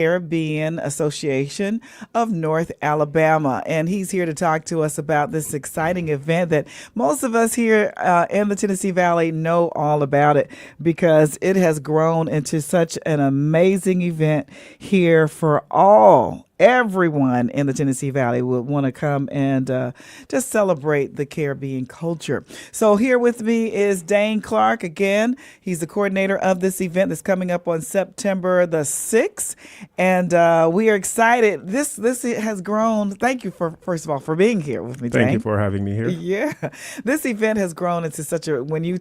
Carribean Association of North Alabama. And he's here to talk to us about this exciting event that most of us here in the Tennessee Valley know all about it because it has grown into such an amazing event here for everyone in the Tennessee Valley would want to come and just celebrate the Caribbean culture. So here with me is Dane Clark again. He's the coordinator of this event that's coming up on September the 6th. And we are excited. This has grown. Thank you first of all, for being here with me, Dane. Thank you for having me here. Yeah. This event has grown into such a, when we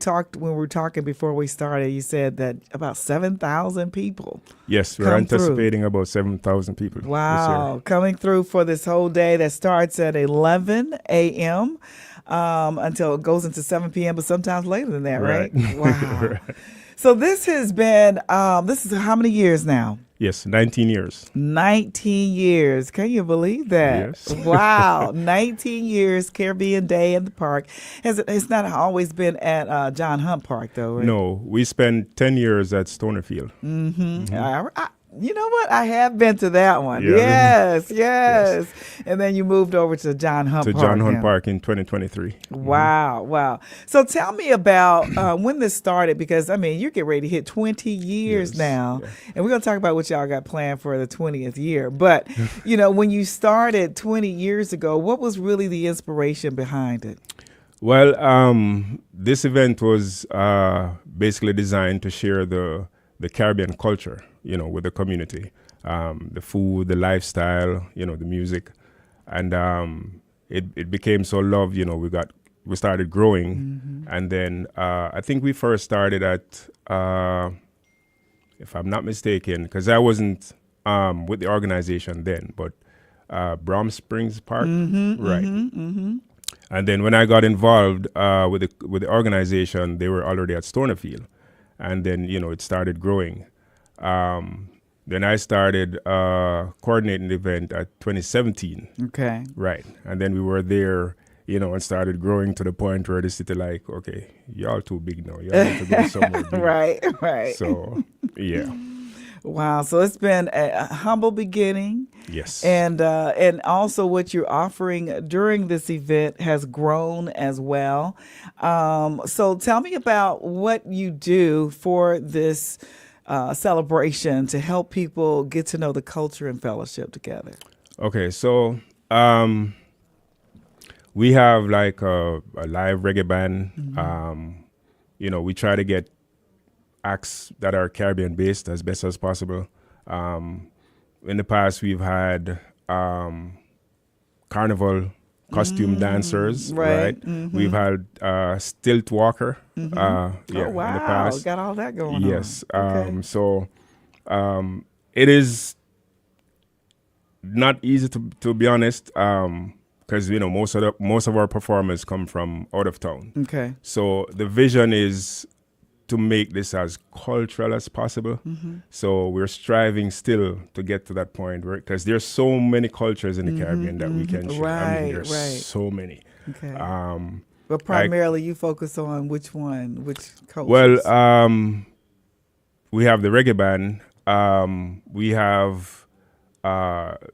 were talking before we started, you said that about 7,000 people. Yes, we're anticipating about 7,000 people. Wow, coming through for this whole day that starts at 11 a.m. Until it goes into 7 p.m., but sometimes later than that, right? Wow. Right. So this has been, this is how many years now? Yes, 19 years. 19 years. Can you believe that? Yes. Wow. 19 years, Caribbean Day in the park. It's not always been at John Hunt Park, though, right? No, we spent 10 years at Stonerfield. Mm-hmm. You know what? I have been to that one. Yeah. Yes. And then you moved over to John Hunt Park. To John Hunt Park in 2023. Wow. Mm-hmm. Wow. So tell me about when this started, because, I mean, you're getting ready to hit 20 years now. Yeah. And we're going to talk about what y'all got planned for the 20th year. But, you know, when you started 20 years ago, what was really the inspiration behind it? Well, this event was basically designed to share the Caribbean culture, you know, with the community, the food, the lifestyle, you know, the music, and it became so loved. You know, we started growing, and then I think we first started at, if I'm not mistaken, because I wasn't with the organization then, but Brom Springs Park, right? And then when I got involved with the organization, they were already at Stonerfield. And then, you know, it started growing. Then I started coordinating the event at 2017. Okay. Right. And then we were there, you know, and started growing to the point where the city like, okay, y'all too big now. Y'all need to go somewhere big. Right. So, yeah. Wow. So it's been a humble beginning. Yes. And also what you're offering during this event has grown as well. So tell me about what you do for this celebration to help people get to know the culture and fellowship together. Okay. So we have like a live reggae band. You know, we try to get acts that are Caribbean based as best as possible. In the past, we've had carnival costume dancers, right? We've had stilt walker. Oh, wow. In the past. Got all that going on. Yes. So it is not easy to be honest, because you know most of our performers come from out of town. Okay. So the vision is to make this as cultural as possible. So we're striving still to get to that point where, because there's so many cultures in the Caribbean that we can share. I mean, there's so many. Okay. But primarily you focus on which cultures? Well, we have the reggae band. We have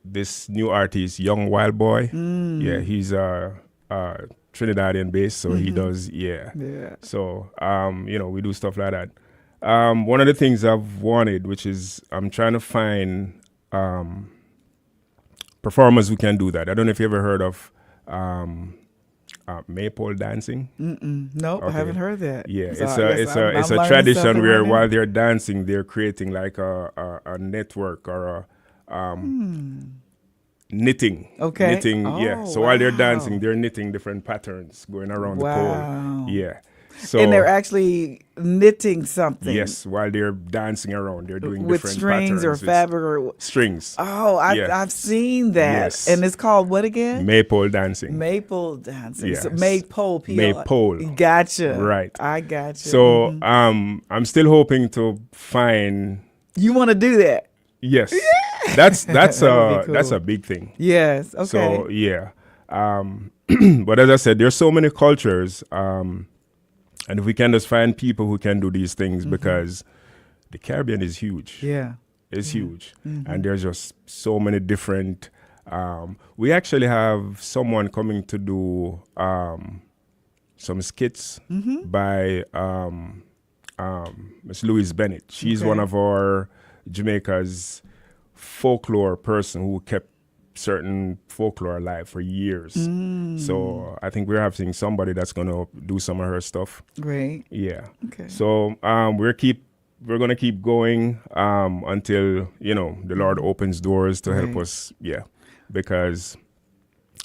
this new artist, Young Wild Boy. Yeah, he's Trinidadian based, so he does, So, you know, we do stuff like that. One of the things I've wanted, which is I'm trying to find performers who can do that. I don't know if you ever heard of maypole dancing. Nope, okay. I haven't heard that. Yeah, it's a tradition where while they're dancing, they're creating like a network or a knitting. Okay. Knitting, So while they're dancing, they're knitting different patterns going around the pole. Yeah. So, and they're actually knitting something. Yes, while they're dancing around, they're doing with different strings patterns. or fabric or strings. Oh, I've seen that. Yes. And it's called what again? Maypole dancing. Maypole dancing. Yes. So maypole. Maypole. Gotcha. Right. I gotcha. So I'm still hoping to find. You want to do that? Yes. Yeah. That's cool. That's a big thing. Yes. Okay. So yeah. But as I said, there's so many cultures. And if we can just find people who can do these things, because the Caribbean is huge. Yeah. is huge. And there's just so many different. We actually have someone coming to do some skits by Miss Louise Bennett. She's one of our Jamaica's folklore person who kept certain folklore alive for years. So I think we're having somebody that's gonna do some of her stuff. Great. Yeah. Okay. So we're gonna keep going until the Lord opens doors to help us. Yeah, because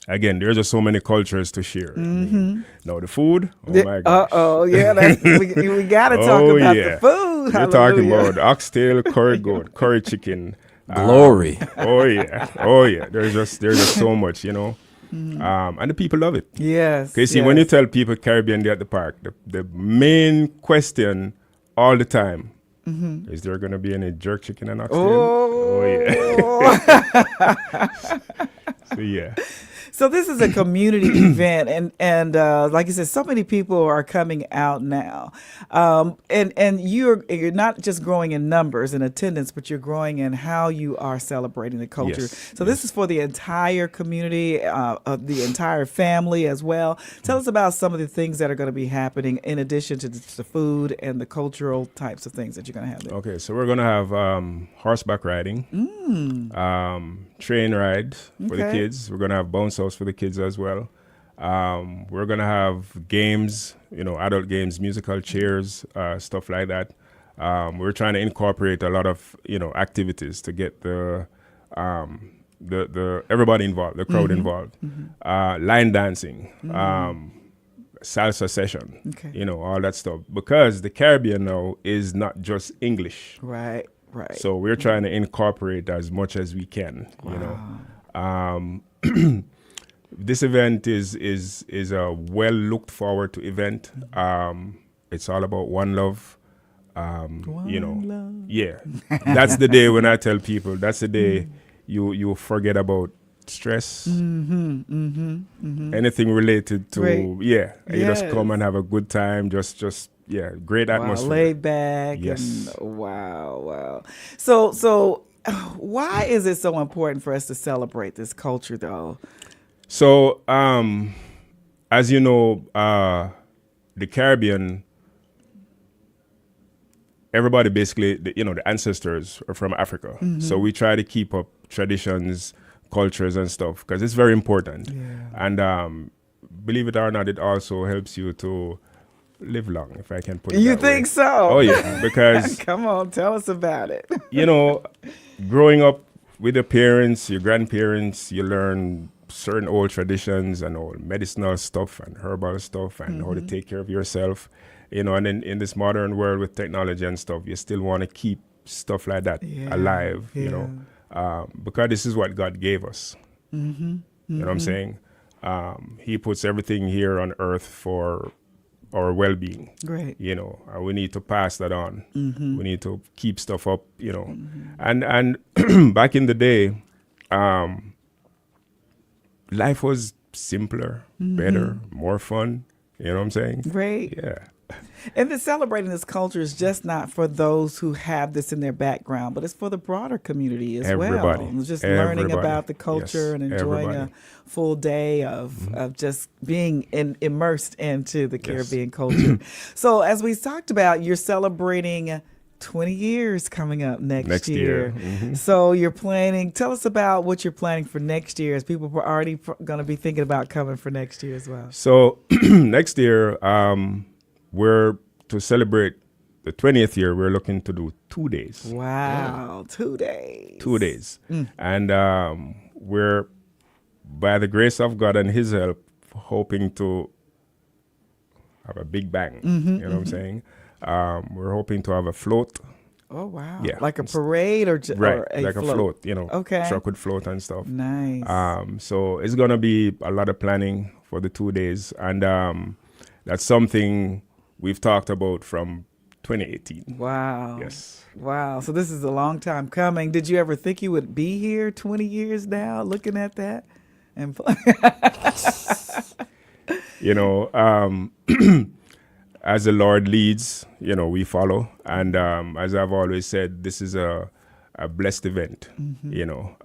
again, there's just so many cultures to share. I mean, now the food. Oh my gosh. Yeah, we gotta talk about the food. You're talking about oxtail, curry goat, curry chicken. Glory. Oh yeah. There's just so much, and the people love it. Yes. Okay, see, when you tell people Caribbean Day at the park, the main question all the time is there going to be any jerk chicken and oxtail? Oh yeah. So yeah. So this is a community event, and like you said, so many people are coming out now, and you're not just growing in numbers and attendance, but you're growing in how you are celebrating the culture. Yes, so this is for the entire community, the entire family as well. Tell us about some of the things that are going to be happening in addition to the food and the cultural types of things that you're going to have there. Okay, so we're going to have horseback riding, train ride for the kids. We're going to have bounce house for the kids as well. We're going to have games, adult games, musical chairs, stuff like that. We're trying to incorporate a lot of, activities to get the everybody involved, the crowd involved. Line dancing, salsa session, all that stuff. Because the Caribbean now is not just English. Right. So we're trying to incorporate as much as we can, This event is a well looked forward to event. It's all about one love. Love. Yeah. That's the day when I tell people that's the day you forget about stress. Anything related to you just come and have a good time. Just great atmosphere. Laid back. Yes. And, wow. So why is it so important for us to celebrate this culture, though? So, as you know, the Caribbean, everybody basically, the ancestors are from Africa. So we try to keep up traditions, cultures and stuff because it's very important. Yeah. And believe it or not, it also helps you to live long, if I can put it You that way. think so? Oh, yeah, because... Come on, tell us about it. Growing up with your parents, your grandparents, you learn certain old traditions and old medicinal stuff and herbal stuff and how to take care of yourself, and then in this modern world with technology and stuff, you still want to keep stuff like that alive, because this is what God gave us. You know what I'm saying? He puts everything here on earth for our well-being. Great. And we need to pass that on. We need to keep stuff up, and back in the day, life was simpler, better, more fun. You know what I'm saying? Great. Yeah. And then celebrating this culture is just not for those who have this in their background, but it's for the broader community as well. Just learning about the culture and enjoying a full day of just being immersed into the Caribbean culture. So as we talked about, you're celebrating 20 years coming up next year. So you're planning, tell us about what you're planning for next year, as people are already going to be thinking about coming for next year as well. So next year, we're to celebrate the 20th year, we're looking to do 2 days. Wow, 2 days. 2 days. And we're, by the grace of God and his help, hoping to have a big bang. You know what I'm saying? We're hoping to have a float. Oh, wow. Yeah. Like a parade or like a float, truck with float and stuff. Nice. So it's going to be a lot of planning for the 2 days. And that's something we've talked about from 2018. Wow. Yes. Wow. So this is a long time coming. Did you ever think you would be here 20 years now looking at that? And as the Lord leads, we follow. And as I've always said, this is a a blessed event. You know,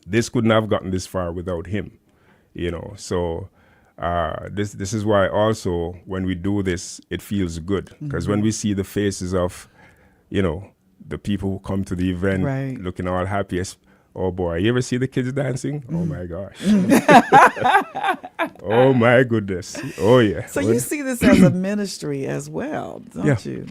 this couldn't have gotten this far without him. You know, so this is why also when we do this, it feels good, because when we see the faces of, you know, the people who come to the event Right. looking all happy. Oh boy, you ever see the kids dancing? Oh my gosh. Oh my goodness. Oh yeah. So you see this as a ministry as well, don't Yeah. you?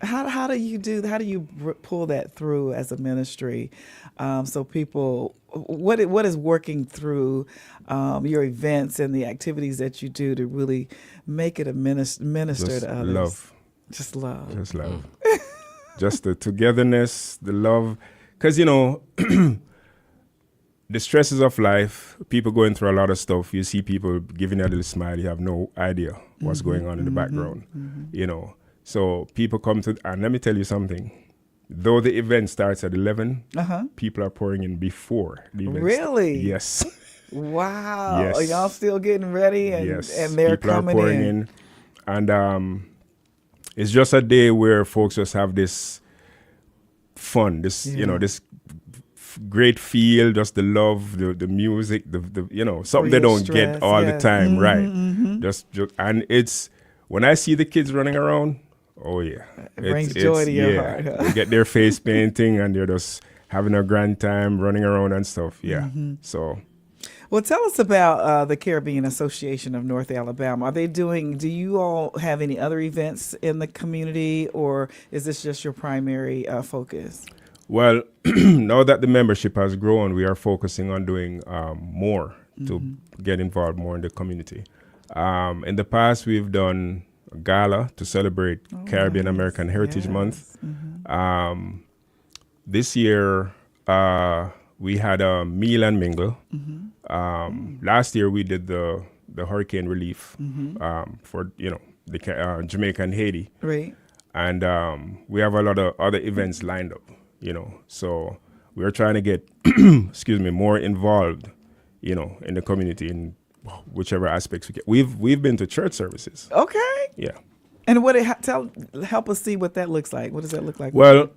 How do you pull that through as a ministry? So people, what is working through your events and the activities that you do to really make it a minister Just to others? love. Just love. Just love. Just the togetherness, the love. Because, you know, the stresses of life, people going through a lot of stuff, you see people giving you a little smile, you have no idea what's going on in the background, you know. So people come to, and let me tell you something. Though the event starts at 11, people are pouring in before the event. Really? Yes. Wow. Yes. Are y'all still getting ready and, Yes. and they're people coming are pouring in. And it's just a day where folks just have this fun, this, you know, this great feel, just the love, the music, the you know, something they don't get all the time, right? Just and it's, when I see the kids running around, oh yeah, It brings joy to your heart. Huh? They get their face painting and they're just having a grand time running around and stuff. Yeah. So Well, tell us about the Carribean Association of North Alabama. Do you all have any other events in the community, or is this just your primary focus? well, now that the membership has grown, we are focusing on doing more to get involved more in the community. In the past, we've done a gala to celebrate Caribbean American Heritage Month. This year, we had a meal and mingle. Last year, we did the hurricane relief for, you know, the Jamaica and Haiti. Right. And we have a lot of other events lined up, you know. So we're trying to get, excuse me, more involved, you know, in the community in whichever aspects we get. We've been to church services. Okay. Yeah. And help us see what that looks like. What does that look like? Well,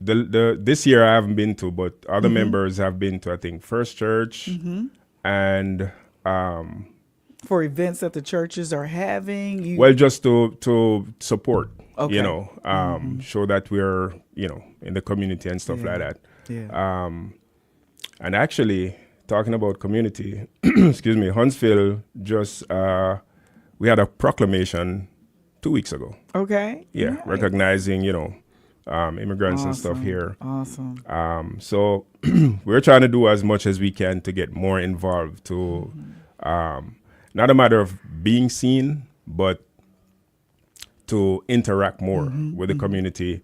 this year I haven't been to, but other members have been to, I think, First Church and for events that the churches are having. well, just to support, Okay. you know, show that we're, you know, in the community and stuff like that. Yeah. And actually, talking about community, excuse me, Huntsville just we had a proclamation 2 weeks ago. Okay. Yeah, Nice. recognizing, you know, immigrants and stuff here. Awesome. So we're trying to do as much as we can to get more involved, to not a matter of being seen, but to interact more with the community,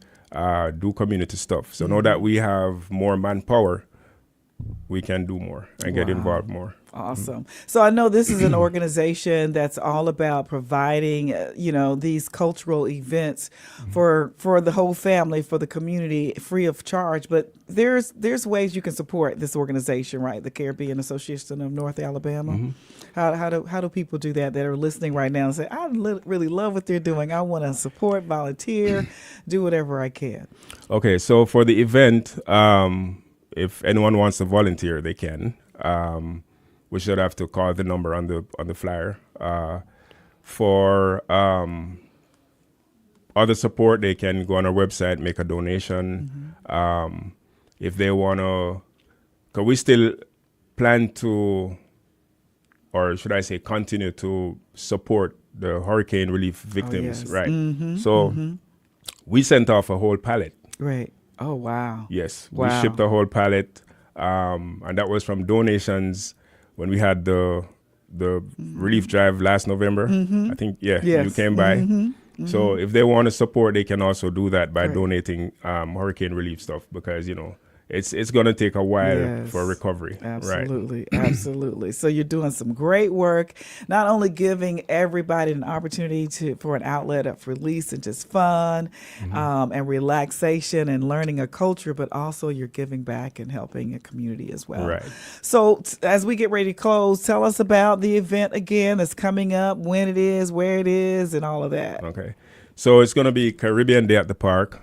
do community stuff. So now that we have more manpower, we can do more and get involved more. Awesome. So I know this is an organization that's all about providing, you know, these cultural events for the whole family, for the community, free of charge. But there's ways you can support this organization, right? The Caribbean Association of North Alabama. How do people do that are listening right now and say, I really love what they're doing. I want to support, volunteer, do whatever I can. Okay, so for the event, if anyone wants to volunteer, they can. We should have to call the number on the flyer. For other support, they can go on our website, make a donation. If they want to, because we still plan to, or should I say, continue to support the hurricane relief victims, yes. right? So we sent off a whole pallet. Right. Oh, wow. Yes, Wow. we shipped a whole pallet, and that was from donations when we had the relief drive last November. I think, Yes. you came by. So if they want to support, they can also do that by donating hurricane relief stuff, because, you know, it's going to take a while Yes. for recovery. Absolutely. Absolutely. So you're doing some great work, not only giving everybody an opportunity for an outlet of release and just fun and relaxation and learning a culture, but also you're giving back and helping a community as well. Right. So as we get ready to close, tell us about the event again that's coming up, when it is, where it is, and all of that. Okay. So it's going to be Caribbean Day at the Park.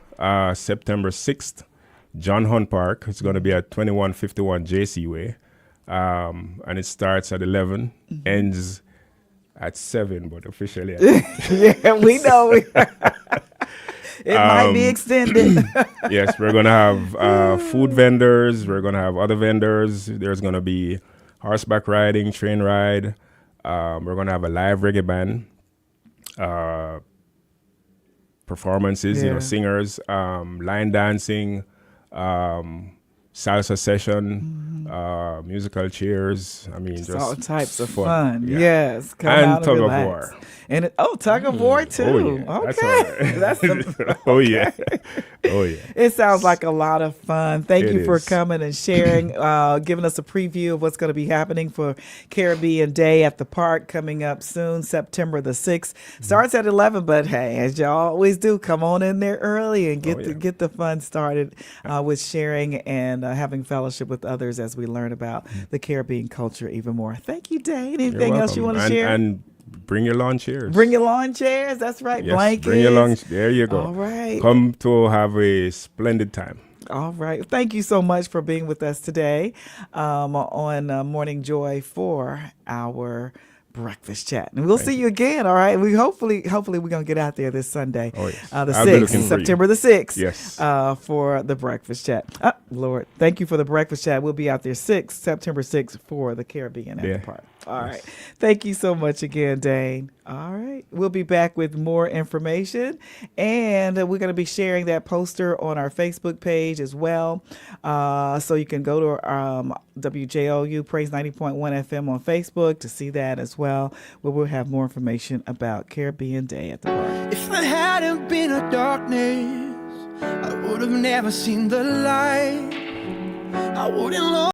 September 6th, John Hunt Park. It's going to be at 2151 JC Way. And it starts at 11, ends at 7, but officially at Yeah, we know. It might be extended. Yes, we're going to have food vendors. We're going to have other vendors. There's going to be horseback riding, train ride. We're going to have a live reggae band, performances, singers, line dancing, salsa session, musical chairs. I mean, just all types of fun. fun. Yeah. Yes, come And out and tug of relax. war. And tug of war too. Oh, yeah. Okay, That's all right. that's Oh yeah, oh yeah. It sounds like a lot of fun. Thank It you for is. coming and sharing, giving us a preview of what's going to be happening for Caribbean Day at the park coming up soon, September the 6th. Starts at 11, but hey, as y'all always do, come on in there early and get the fun started with sharing and having fellowship with others as we learn about the Caribbean culture even more. Thank you, Dane. Anything else you want to share? And bring your lawn chairs. Bring your lawn chairs. That's right. Yes, Blankets. bring your lawn. There you go. All right. Come to have a splendid time. All right. Thank you so much for being with us today on Morning Joy for our breakfast chat. And we'll see you again. All right. We hopefully we're going to get out there this Sunday. Oh, yes. The I'll be 6th, looking for September you. the 6th. Yes. For the breakfast chat. Lord, thank you for the breakfast chat. We'll be out there September 6th for the Caribbean at the park. All right. Thank you so much again, Dane. All right. We'll be back with more information. And we're going to be sharing that poster on our Facebook page as well. So you can go to WJOU Praise 90.1 FM on Facebook to see that as well, where we'll have more information about Caribbean Day at the park. If I hadn't been a darkness, I would have never seen the light. I wouldn't